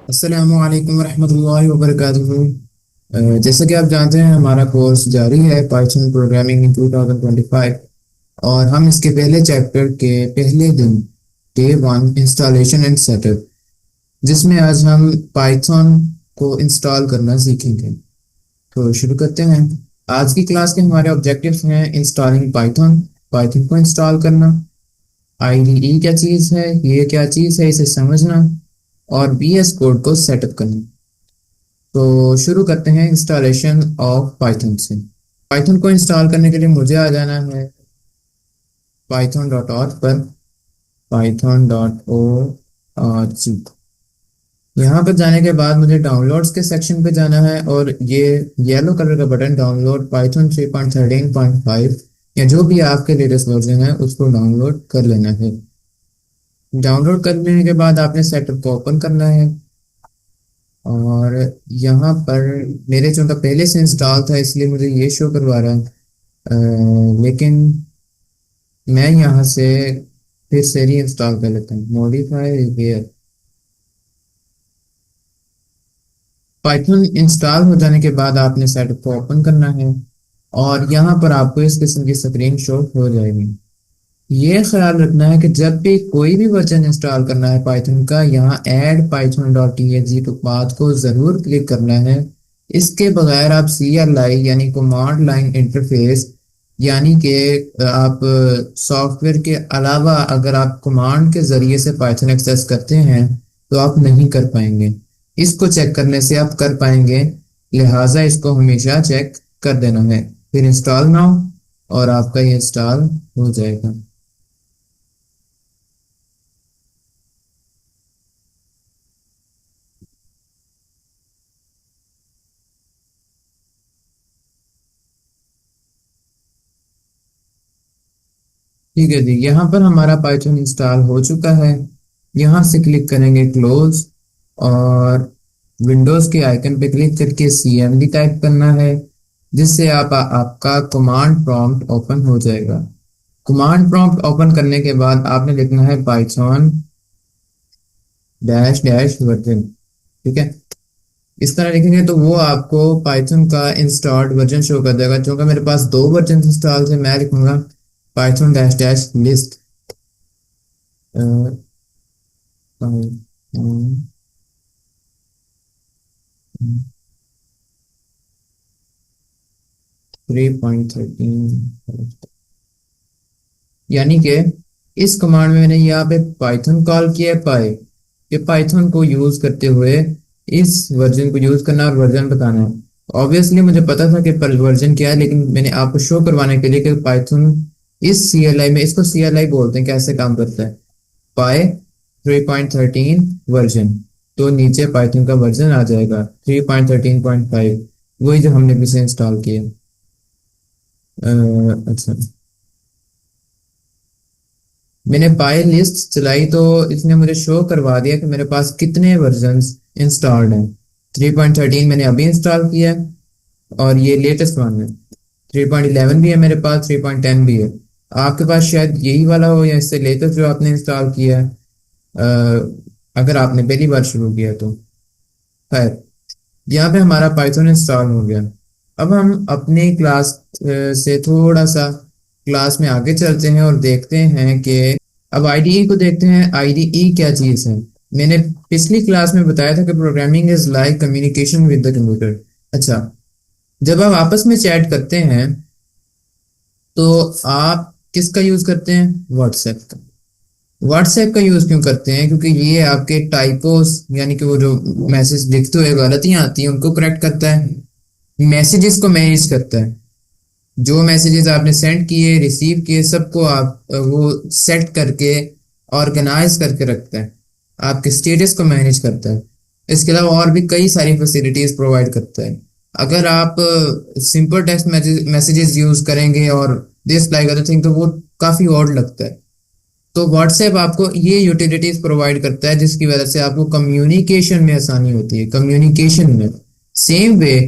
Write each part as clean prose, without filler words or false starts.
अस्सलामु अलैकुम वरहमतुल्लाहि वबरकातुहू। जैसा कि आप जानते हैं हमारा कोर्स जारी है पाइथन प्रोग्रामिंग इन 2025। और हम इसके पहले चैप्टर के पहले दिन day one installation and setup, जिसमें आज हम पाइथन को इंस्टॉल करना सीखेंगे। तो शुरू करते हैं। आज की क्लास के हमारे ऑब्जेक्टिव्स हैं इंस्टॉलिंग पाइथन, पाइथन को इंस्टॉल करना, आईडीई क्या चीज़ है, ये क्या चीज़ है इसे समझना, और बीएस कोड को सेटअप करना। तो शुरू करते हैं इंस्टॉलेशन ऑफ पाइथन से। पाइथन को इंस्टॉल करने के लिए मुझे आ जाना है python.org पर, python.org। यहाँ पर जाने के बाद मुझे डाउनलोड्स के सेक्शन पे जाना है और ये येलो कलर का बटन डाउनलोड पाइथन 3.13.5 या जो भी आपके लेटेस्ट वर्जन है उसको डाउनलोड कर लेना है। डाउनलोड कर लेने के बाद आपने सेटअप को ओपन करना है और यहाँ पर मेरे चूंकि पहले से इंस्टॉल था इसलिए मुझे ये शो करवा रहा है। लेकिन मैं यहाँ से फिर से री इंस्टॉल कर लेता हूँ, मॉडिफाई रिपेयर। पाइथन इंस्टॉल हो जाने के बाद आपने सेटअप को ओपन करना है और यहाँ पर आपको इस किस्म की स्क्रीन शो हो जाएगी। ये ख्याल रखना है कि जब भी कोई भी वर्जन इंस्टॉल करना है पाइथन का, यहाँ ऐड python.exe टू पाथ को ज़रूर क्लिक करना है। इसके बगैर आप CLI यानी कमांड लाइन इंटरफेस, यानी कि आप सॉफ्टवेयर के अलावा अगर आप कमांड के ज़रिए से पाइथन एक्सेस करते हैं तो आप नहीं कर पाएंगे। इसको चेक करने से आप कर पाएंगे, लिहाजा इसको हमेशा चेक कर देना है। फिर इंस्टॉल नाउ और आपका ये इंस्टॉल हो जाएगा। ठीक है जी, यहाँ पर हमारा पाइथन इंस्टॉल हो चुका है। यहाँ से क्लिक करेंगे क्लोज और विंडोज के आइकन पे क्लिक करके cmd टाइप करना है, जिससे आपका कमांड प्रॉम्प्ट ओपन हो जाएगा। कमांड प्रॉम्प्ट ओपन करने के बाद आपने लिखना है पाइथन डैश डैश वर्जन। ठीक है, इस तरह लिखेंगे तो वो आपको पाइथन का इंस्टॉल्ड वर्जन शो कर देगा। क्योंकि मेरे पास दो वर्जन इंस्टॉल थे, मैं लिखूंगा पाइथन डैश डैश लिस्ट 3.13। यानी कि इस कमांड में मैंने यहाँ पे पाइथन कॉल किया है पाई, कि पाइथन को यूज करते हुए इस वर्जन को यूज करना और वर्जन बताना है। ऑब्वियसली मुझे पता था कि वर्जन क्या है, लेकिन मैंने आपको शो करवाने के लिए कि पाइथन इस CLI में, इसको CLI बोलते हैं, कैसे काम करता है। पाई 3.13 वर्जन, तो नीचे पाइथन का वर्जन आ जाएगा 3.13.5, वही जो हमने पीछे इंस्टॉल किया। अच्छा, मैंने बाय लिस्ट चलाई तो इसने मुझे शो करवा दिया कि मेरे पास कितने वर्जन्स इंस्टॉल्ड हैं। 3.13 मैंने अभी इंस्टॉल किया है और ये लेटेस्ट वन है। 3.11 भी है मेरे पास, 3.10 भी है। आपके पास शायद यही वाला हो या इससे लेटेस्ट जो आपने इंस्टॉल किया है, अगर आपने पहली बार शुरू किया तो। खैर, यहाँ पे हमारा पाइथन इंस्टॉल हो गया। अब हम अपने क्लास से थोड़ा सा क्लास में आगे चलते हैं और देखते हैं कि अब आईडीई को देखते हैं। आईडीई क्या चीज़ है। मैंने पिछली क्लास में बताया था कि programming is like communication with the computer. अच्छा, जब आप आपस में चैट करते हैं तो आप किसका यूज करते हैं? व्हाट्सएप का। व्हाट्सएप का यूज क्यों करते हैं? क्योंकि ये आपके टाइपोस, यानी कि वो जो मैसेज लिखते हुए गलतियां आती हैं उनको करेक्ट करता है, मैसेजेस को मैनेज करता है। जो मैसेजेस आपने सेंड किए, रिसीव किए, सबको आप वो सेट करके ऑर्गेनाइज करके रखता है, आपके स्टेटस को मैनेज करता है। इसके अलावा और भी कई सारी फैसिलिटीज प्रोवाइड करता है। अगर आप सिंपल टेक्स्ट मैसेजेस यूज करेंगे और दिस लाइक अदर थिंग तो वो काफी ऑड लगता है। तो व्हाट्सएप आपको ये यूटिलिटीज प्रोवाइड करता है जिसकी वजह से आपको कम्युनिकेशन में आसानी होती है, कम्युनिकेशन में। सेम वे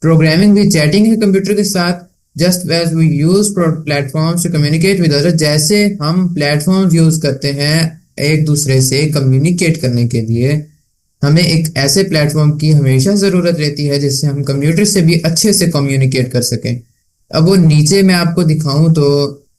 प्रोग्रामिंग भी चैटिंग है कंप्यूटर के साथ। Just as we use platforms to communicate with other, जैसे हम प्लेटफॉर्म्स यूज करते हैं एक दूसरे से कम्युनिकेट करने के लिए, हमें एक ऐसे प्लेटफॉर्म की हमेशा ज़रूरत रहती है जिससे हम कंप्यूटर से भी अच्छे से कम्युनिकेट कर सकें। अब वो नीचे मैं आपको दिखाऊं तो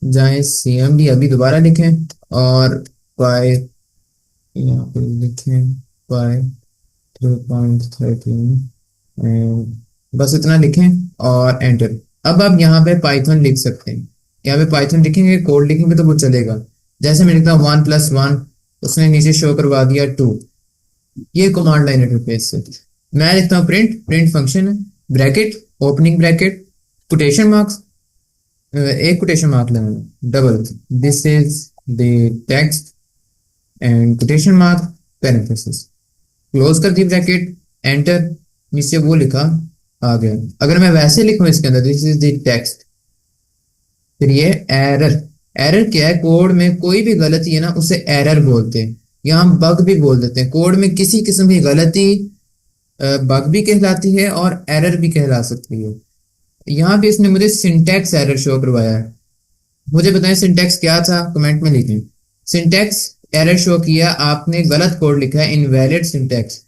जाएं CMD अभी दोबारा लिखें और पाई यहाँ पे लिखें पाई 3.13 बस इतना लिखें और एंटर। अब आप यहाँ पे पाइथन लिख सकते हैं। यहाँ पे पाइथन लिखेंगे, कोड लिखेंगे तो वो चलेगा। जैसे मैं लिखता हूँ 1+1, उसने नीचे शो करवा दिया 2। ये कमांड लाइन इंटरफेस से मैं लिखता हूँ प्रिंट। प्रिंट फंक्शन है, bracket, opening bracket, quotation marks, एक कोटेशन मार्क लेना double, this is the text and quotation mark parenthesis, close कर दी ब्रैकेट, एंटर। नीचे वो लिखा आ गया। अगर मैं वैसे लिखूं इसके अंदर दिस इज द टेक्स्ट, फिर ये एरर। एरर क्या है? कोड में कोई भी गलती है ना उसे एरर बोलते हैं, या हम बग भी बोल देते हैं। कोड में किसी किस्म की गलती बग भी कहलाती है और एरर भी कहला सकती है। यहाँ पे इसने मुझे सिंटैक्स एरर शो करवाया है। मुझे बताएं सिंटैक्स क्या था, कमेंट में लिखें। सिंटैक्स एरर शो किया, आपने गलत कोड लिखा है, इनवैलिड सिंटैक्स।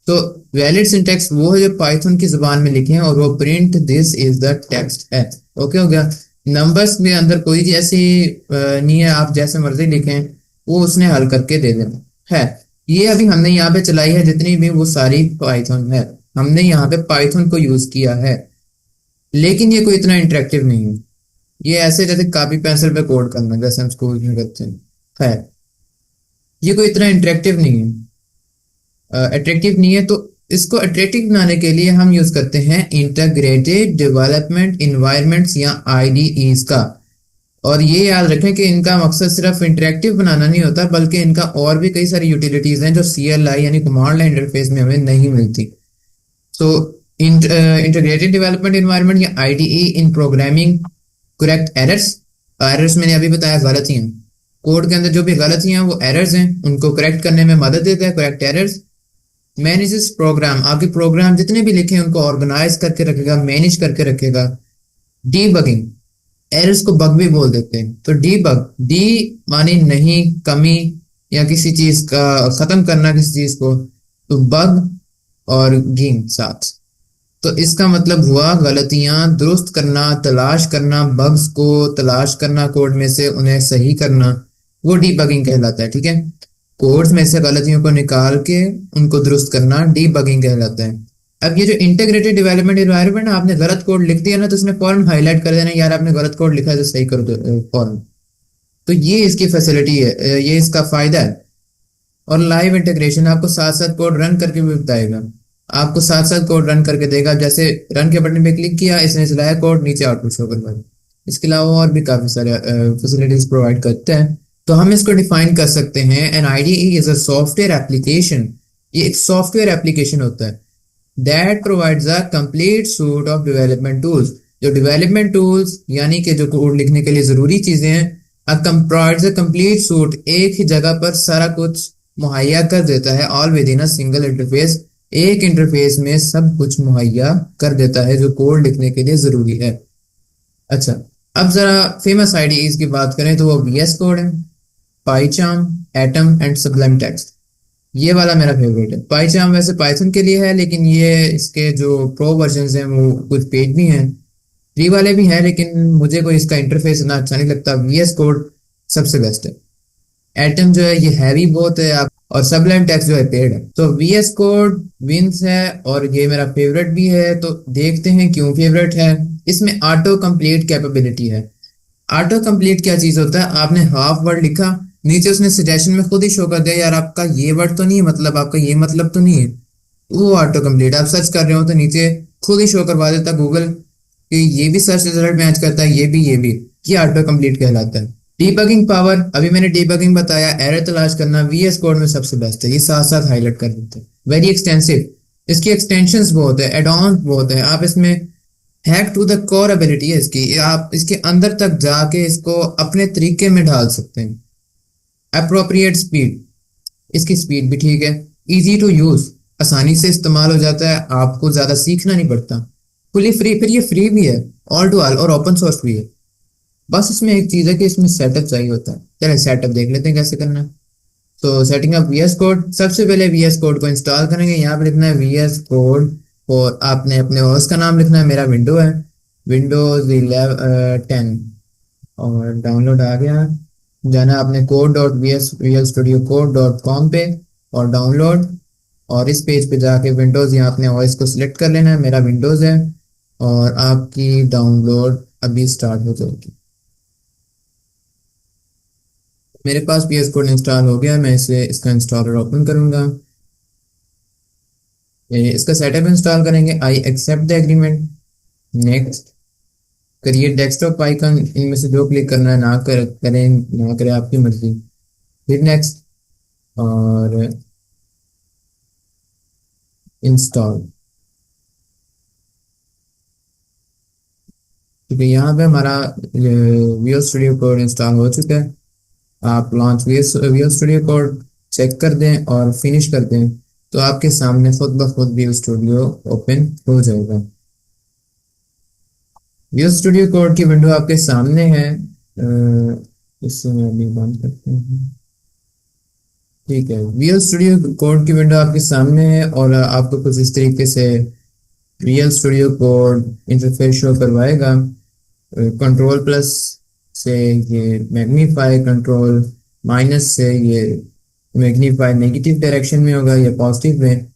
तो वैलिड सिंटैक्स वो है जो पाइथन की जुबान में लिखे हैं और वो print this is the text है। ओके हो गया। नंबर्स में अंदर कोई ऐसी नहीं है, आप जैसे मर्जी लिखें वो उसने हल करके दे देना है। ये अभी हमने यहाँ पे चलाई है जितनी भी, वो सारी पाइथन है। हमने यहाँ पे पाइथन को यूज किया है, लेकिन ये कोई इतना इंटरेक्टिव नहीं है। ये ऐसे जैसे कॉपी पेंसिल पे कोड करना जैसे हम स्कूल में करते हैं है। ये कोई इतना इंटरेक्टिव नहीं है, अट्रैक्टिव नहीं है। तो इसको अट्रैक्टिव बनाने के लिए हम यूज करते हैं इंटीग्रेटेड डेवलपमेंट इन्वायरमेंट्स या IDEs का। और ये याद रखें कि इनका मकसद सिर्फ इंटरेक्टिव बनाना नहीं होता, बल्कि इनका और भी कई सारी यूटिलिटीज हैं जो CLI यानी कमांड लाइन इंटरफेस में हमें नहीं मिलती। सो इंटीग्रेटेड डेवलपमेंट इन्वायरमेंट या IDE इन प्रोग्रामिंग करेक्ट एरर्स। एरर्स मैंने अभी बताया गलतियां, कोड के अंदर जो भी गलतियां वो एरर्स हैं, उनको करेक्ट करने में मदद देता है करेक्ट एरर्स। मैनेजेस प्रोग्राम, आपके प्रोग्राम जितने भी लिखे हैं उनको ऑर्गेनाइज करके रखेगा, मैनेज करके रखेगा। डीबगिंग, एरर्स को बग भी बोल देते हैं। तो डीबग, डी माने नहीं, कमी या किसी चीज का खत्म करना किसी चीज को, तो बग और गिंग साथ। तो इसका मतलब हुआ गलतियां दुरुस्त करना, तलाश करना, बग्स को तलाश करना कोड में से उन्हें सही करना, वो डीबगिंग कहलाता है। ठीक है, कोड्स में से गलतियों को निकाल के उनको दुरुस्त करना डीबगिंग कहलाता है। अब ये जो इंटीग्रेटेड डेवलपमेंट एनवायरनमेंट, आपने गलत कोड लिख दिया ना तो उसने फौरन हाईलाइट कर देना, यार आपने गलत कोड लिखा है तो सही कर दो फौरन। तो ये इसकी फैसिलिटी है, ये इसका फायदा है। और लाइव इंटीग्रेशन, आपको साथ साथ कोड रन करके भी बताएगा, आपको साथ साथ कोड रन करके देगा। जैसे रन के बटन पे क्लिक किया, इसने चलाया कोड, नीचे आउटपुट शो करवा। इसके अलावा और भी काफी सारे फैसिलिटीज प्रोवाइड करते हैं। तो हम इसको डिफाइन कर सकते हैं, an IDE is a software application. ये एक सॉफ्टवेयर एप्लीकेशन होता है that provides a complete suite of development tools. जो डेवलपमेंट टूल्स यानी कि जो कोड लिखने के लिए जरूरी चीजें हैं, प्रोवाइड्स अ कंप्लीट सूट, एक ही जगह पर सारा कुछ मुहैया कर देता है। All with in a single interface, एक इंटरफेस में सब कुछ मुहैया कर देता है जो कोड लिखने के लिए जरूरी है। अच्छा, अब जरा फेमस IDEs की बात करें तो वो VS कोड है, पाइचार्म, एटम एंड सबलाइम टेक्स्ट। ये वाला मेरा फेवरेट है। पाइचार्म वैसे पाइथन के लिए है, लेकिन ये इसके जो प्रो वर्जन हैं वो कुछ पेज भी हैं, फ्री वाले भी हैं, लेकिन मुझे कोई इसका इंटरफेस इतना अच्छा नहीं लगता। VS कोड सबसे बेस्ट है। एटम जो है ये हैवी बहुत है आप, और सबलाइम टेक्स्ट जो है पेड है। तो VS कोड विंस है और ये मेरा फेवरेट भी है। तो देखते हैं क्यों फेवरेट है। इसमें ऑटो कंप्लीट कैपेबिलिटी है। ऑटो कंप्लीट क्या चीज होता है? आपने हाफ वर्ड लिखा, नीचे उसने सजेशन में खुद ही शो कर दिया, यार आपका ये वर्ड तो नहीं है, मतलब आपका ये मतलब तो नहीं है। वो ऑटो कंप्लीट। आप सर्च कर रहे हो तो नीचे खुद ही शो करवा देता गूगल कि ये भी सर्च रिजल्ट मैच करता है, ये भी, ये भी। ये ऑटो कंप्लीट कहलाता है। डीबगिंग पावर, अभी मैंने डीबगिंग बताया, एरर तलाश करना VS कोड में सबसे बेस्ट है। ये साथ साथ हाईलाइट कर देते हैं। वेरी एक्सटेंसिव, इसकी एक्सटेंशंस बहुत है, एड ऑन बहुत है। आप इसमें hack to the core ability है इसकी, आप इसके अंदर तक जाके इसको अपने तरीके में ढाल सकते हैं। अप्रोप्रिएट स्पीड, इसकी स्पीड भी ठीक है। इजी टू यूज, आसानी से इस्तेमाल हो जाता है, आपको ज्यादा सीखना नहीं पड़ता। फुली फ्री, फिर ये फ्री भी है, ऑल टू ऑल, और ओपन सोर्स भी है। बस इसमें एक चीज है कि इसमें सेटअप चाहिए होता है। चलिए सेटअप देख लेते हैं कैसे करना है। तो सेटिंग अप वीएस कोड, सबसे पहले वीएस कोड को इंस्टॉल करेंगे। यहाँ पे लिखना है वीएस कोड और आपने अपने ओएस का नाम लिखना है। मेरा विंडो है, विंडोज 10 और डाउनलोड आ गया। जाना आपने code dot V S studio code dot com पे और डाउनलोड, और इस पेज पे जाके विंडोज़ यहाँ अपने ओएस को सिलेक्ट कर लेना है। मेरा विंडोज़ है और आपकी डाउनलोड अभी स्टार्ट हो जाएगी। मेरे पास वीएस कोड इंस्टॉल हो गया, मैं इसे इसका इंस्टॉलर ओपन करूंगा। इसका सेटअप इंस्टॉल करेंगे। I accept the agreement, next, create desktop icon, इनमें से जो क्लिक करना है ना करें ना करें आपकी मर्जी, फिर नेक्स्ट और इंस्टॉल। क्योंकि यहाँ पे हमारा विजुअल स्टूडियो कोड इंस्टॉल हो चुका है। आप launch Visual Studio Code check कर दें और फिनिश कर दें तो आपके सामने खुद ब खुद विजुअल स्टूडियो ओपन हो जाएगा। विजुअल स्टूडियो कोड की विंडो आपके सामने है। इसे मैं अभी बंद करते हैं। ठीक है, विजुअल स्टूडियो कोड की विंडो आपके सामने है और आपको कुछ इस तरीके से visual Studio code interface show करवाएगा। कंट्रोल प्लस से ये मैग्नीफाई, कंट्रोल माइनस से ये मैग्नीफाई नेगेटिव डायरेक्शन में होगा या पॉजिटिव में।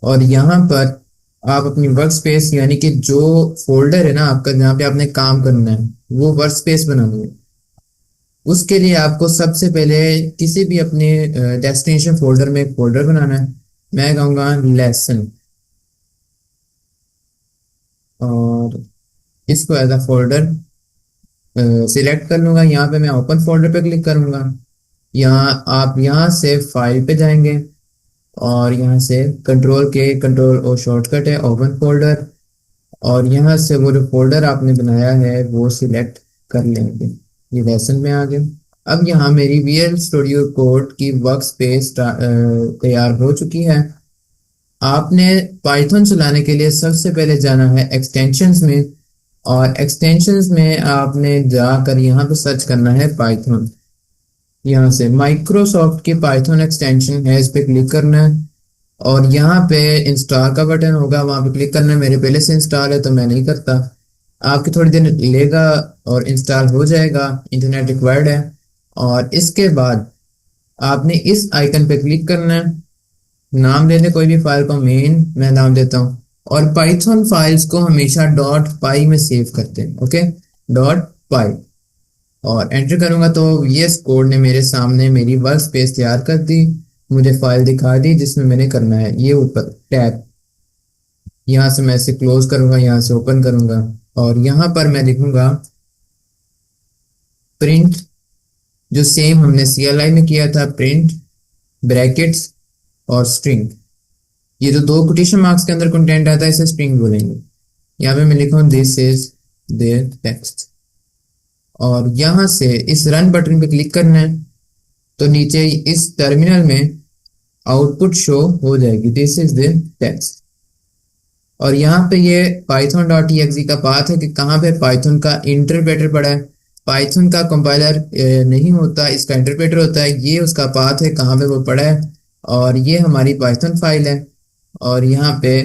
और यहाँ पर आप अपनी वर्क स्पेस यानी कि जो फोल्डर है ना आपका जहाँ पे आपने काम करना है वो वर्क स्पेस बनानी है। उसके लिए आपको सबसे पहले किसी भी अपने डेस्टिनेशन फोल्डर में एक फोल्डर बनाना है। मैं कहूँगा लेसन, और इसको एज अ फोल्डर सिलेक्ट कर लूँगा। यहाँ पे मैं ओपन फोल्डर पे क्लिक करूँगा। यहाँ से फाइल पे जाएंगे और यहाँ से कंट्रोल ओ शॉर्टकट है ओपन फोल्डर, और यहाँ से वो जो फोल्डर आपने बनाया है वो सिलेक्ट कर लेंगे। ये लेसन में आ गए। अब यहाँ मेरी विजुअल स्टूडियो कोड की वर्क स्पेस तैयार हो चुकी है। आपने पाइथन चलाने के लिए सबसे पहले जाना है एक्सटेंशंस में, और एक्सटेंशंस में आपने जाकर यहाँ पे सर्च करना है पाइथन। यहाँ से माइक्रोसॉफ्ट की पाइथन एक्सटेंशन है, इस पे क्लिक करना है और यहाँ पे इंस्टॉल का बटन होगा, वहाँ पे क्लिक करना है। मेरे पहले से इंस्टॉल है तो मैं नहीं करता, आपकी थोड़ी देर लेगा और इंस्टॉल हो जाएगा। इंटरनेट रिक्वायर्ड है। और इसके बाद आपने इस आइकन पे क्लिक करना है। नाम दे दे कोई भी फाइल को, मेन मैं नाम देता हूँ, और पाइथन फाइल्स को हमेशा डॉट पाई में सेव करते हैं। ओके, डॉट पाई, और एंटर करूंगा तो वीएस कोड ने मेरे सामने मेरी वर्क स्पेस तैयार कर दी, मुझे फाइल दिखा दी जिसमें मैंने करना है। ये ऊपर टैब, यहाँ से मैं इसे क्लोज करूंगा, यहाँ से ओपन करूंगा और यहाँ पर मैं लिखूंगा प्रिंट, जो सेम हमने CLI में किया था, प्रिंट ब्रैकेट्स और स्ट्रिंग। ये जो दो कोटेशन मार्क्स के अंदर कंटेंट आता है इसे स्ट्रिंग बोलेंगे। यहाँ पे मैं लिखूँ दिस इज देयर टेक्स्ट, और यहाँ से इस रन बटन पे क्लिक करना है तो नीचे इस टर्मिनल में आउटपुट शो हो जाएगी, दिस इज द टेक्स्ट। और यहाँ पे ये python.exe का पाथ है कि कहाँ पे पाइथन का इंटरप्रेटर पड़ा है। पाइथन का कंपाइलर नहीं होता, इसका इंटरप्रेटर होता है। ये उसका पाथ है कहाँ पे वो पड़ा है, और ये हमारी पाइथन फाइल है और यहाँ पे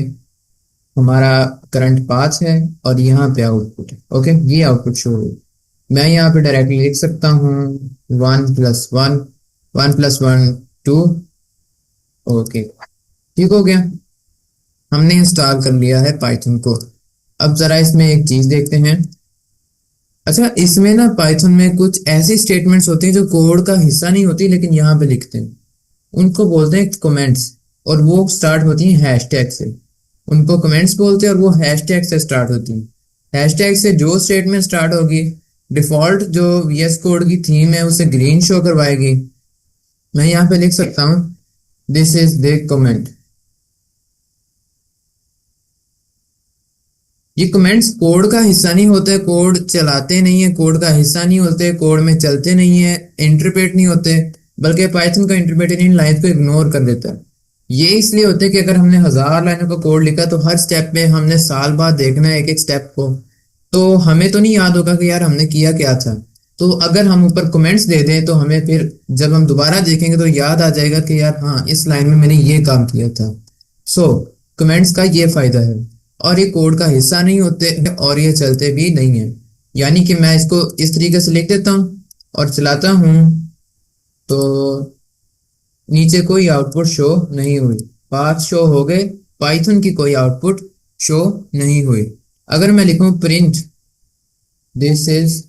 हमारा करंट पाथ है और यहाँ पे आउटपुट है। ओके, ये आउटपुट शो हुई। मैं यहाँ पे डायरेक्टली लिख सकता हूँ 1+1 1+1 2। ओके, ठीक हो गया, हमने इंस्टॉल कर लिया है पाइथन को। अब जरा इसमें एक चीज देखते हैं। अच्छा, इसमें ना पाइथन में कुछ ऐसी स्टेटमेंट्स होती हैं जो कोड का हिस्सा नहीं होती लेकिन यहाँ पे लिखते हैं, उनको बोलते हैं कमेंट्स, और वो स्टार्ट होती हैं हैशटैग से। उनको कमेंट्स बोलते हैं और वो हैशटैग से स्टार्ट होती हैं। हैशटैग से जो स्टेटमेंट स्टार्ट होगी, डिफॉल्ट जो VS कोड की थीम है उसे ग्रीन शो करवाएगी। मैं यहाँ पे लिख सकता हूँ दिस इज द कमेंट। ये कमेंट्स कोड का हिस्सा नहीं होते, कोड चलाते नहीं है, कोड का हिस्सा नहीं होते, कोड में चलते नहीं है, इंटरप्रेट नहीं होते, बल्कि पाइथन का इंटरप्रेटर इन लाइन को इग्नोर कर देता है। ये इसलिए होता है कि अगर हमने 1000 लाइनों का कोड लिखा तो हर स्टेप पे हमने साल बाद देखना है एक एक स्टेप को, तो हमें तो नहीं याद होगा कि यार हमने किया क्या था। तो अगर हम ऊपर कमेंट्स दे दें तो हमें फिर जब हम दोबारा देखेंगे तो याद आ जाएगा कि यार हाँ इस लाइन में मैंने ये काम किया था। सो कमेंट्स का ये फायदा है, और ये कोड का हिस्सा नहीं होते और ये चलते भी नहीं है। यानी कि मैं इसको इस तरीके से लिख देता हूँ और चलाता हूँ तो नीचे कोई आउटपुट शो नहीं हुई, पाथ शो हो गए, पाइथन की कोई आउटपुट शो नहीं हुई। अगर मैं लिखूं print this is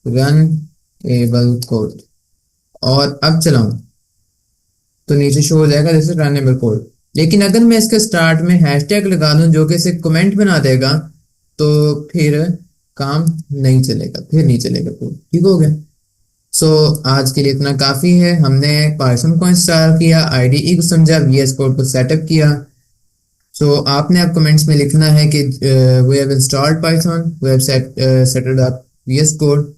run able code और अब चलाऊं तो नीचे शो हो जाएगा दिस इज रनेबल कोड। लेकिन अगर मैं इसके स्टार्ट में हैशटैग लगा दूं जो कि इसे कमेंट बना देगा तो फिर काम नहीं चलेगा, फिर नहीं चलेगा कोड। ठीक हो गया। सो आज के लिए इतना काफी है। हमने पाइथन को इंस्टॉल किया, आईडीई को समझा, वीएस कोड को सेटअप किया। आपने अब कमेंट्स में लिखना है कि we have installed Python, we have setup up VS code.